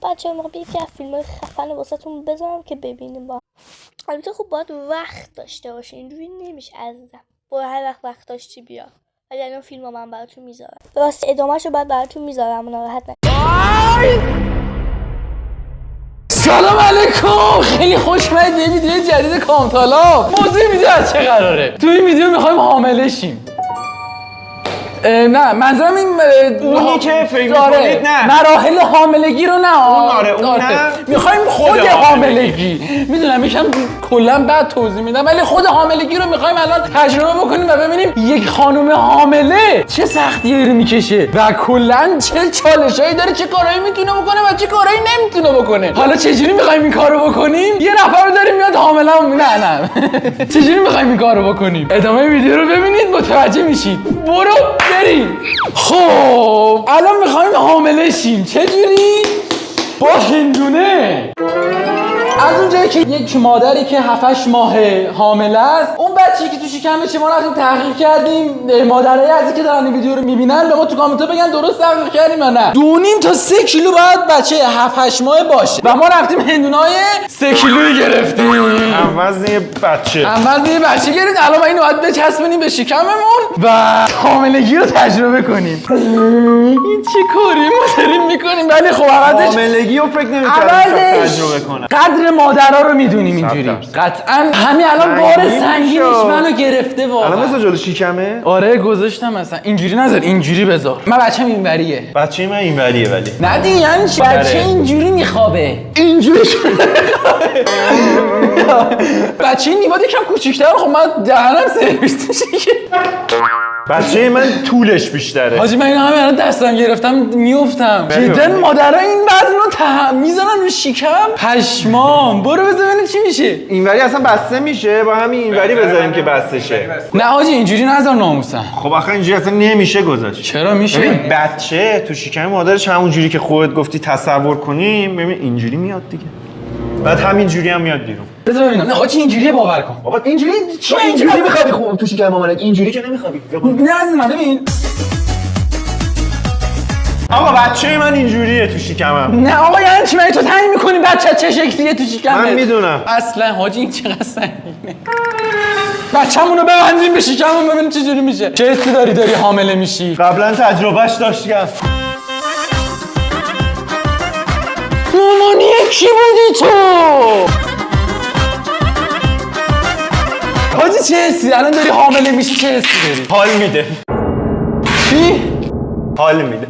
بچه‌ها موقع یکی از فیلم‌های خفن واسهتون بذارم که ببینیم با. البته خب باید وقت داشته باشه، اینجوری نمیشه عزیزم. با هر وقت داشتی بیا. ولی الان فیلمو من براتون میذارم. راست ادامه‌شو بعد براتون میذارم، ناراحت نشید. سلام علیکم، خیلی خوش اومدید به ویدیو جدید کامتالا. موضوع ویدیو از چه قراره؟ تو این ویدیو میخوایم حامله شیم. نه منظورم این اونی که فکر می‌کنید نه مراحل حاملگی رو نه اون نه میخوایم خود حاملگی. میدونم یکم کلا بعد توضیح میدم، ولی خود حاملگی رو میخوایم الان تجربه بکنیم و ببینیم یک خانم حامله چه سختیایی رو میکشه و کلا چه چالشایی داره، چه کارهایی میتونه بکنه و چه کارهایی نمیتونه بکنه. حالا چجوری میخوایم این کارو بکنیم؟ یه نفر رو داریم میاد حامله نه چجوری میخوایم این کارو بکنیم؟ ادامه ویدیو رو ببینید متوجه میشید. برو بریم. خب الان میخوایم حامله شیم. چجوری؟ با هندونه. از اونجایی که یک مادری که 7-8 ماه حامله است، اون بچه‌ای که تو شکمشه ما رفتیم تحقیق کردیم. مادرای عزیزی که دارن این ویدیو رو میبینن به ما تو کامنت بگن درست تحقیق کردیم یا نه. 2.5 تا 3 کیلو باید بچه 7-8 ماه باشه و ما رفتیم هندونه‌های 3 کیلویی گرفتیم. وزن یه بچه گرفتیم. الان ما اینو باید بچسبونیم به شکممون و حاملگی رو تجربه کنیم. این چه کاری ما داریم میکنیم؟ ولی خب حاملگی رو فکر نمی‌کردم تجربه کنم. قدر مادرها رو میدونیم اینجوری. قطعاً همین الان بار سنگینش منو گرفته واقعا. الان مثلا جلو شکمه؟ آره گذاشتم مثلا. اینجوری نذار، اینجوری بذار. من بچه‌م اینوریه. بچه من اینوریه ولی. نه دیگه یعنی چی؟ بچه اینجوری میخوابه. اینجوری. بچه این نیواد یکم کوچیک‌تره. خب من دهنم سرویس میشه. بچه من طولش بیشتره. حاجی من اینو همین الان دستم گرفتم میافتم. جدا مادرها این وزن رو میزنن رو شکم. پشمام. برو بذار ببینیم چی میشه. اینوری اصلا بسته میشه، با همین اینوری بذاریم که بسته شه. نه حاجی اینجوری نذار ناموسن. خب آخه اینجوری اصلا نمیشه گذاشت. چرا میشه؟ ببین بچه تو شکم مادرش همون جوری که خودت گفتی تصور کنیم، ببین اینجوری میاد دیگه. بعد همین جوری هم میاد بیرون. بذار ببینم. نه حاجی اینجوریه باور کن. بابا اینجوری چی اینجوری میخوابی؟ خب تو شکم مامانت اینجوری که نمیخوابی. نه عزیزم ببین. آقا بچه من اینجوریه تو شکمم. نه آقا یعنی چی؟ من تو تعیین می‌کنی بچه چه شکلیه تو شکمت؟ من میدونم. اصلا حاجی این چقدر سنگینه. بچه‌مون رو ببندیم به شکممون ببینیم چه جوری میشه. چه حسی داری حامله میشی؟ قبلا تجربهش داشتم. مامانی کی بودی تو؟ حاجی چه حسی؟ الان داری حامله میشی چه حسی داری؟ حال میده. چی؟ حال میده.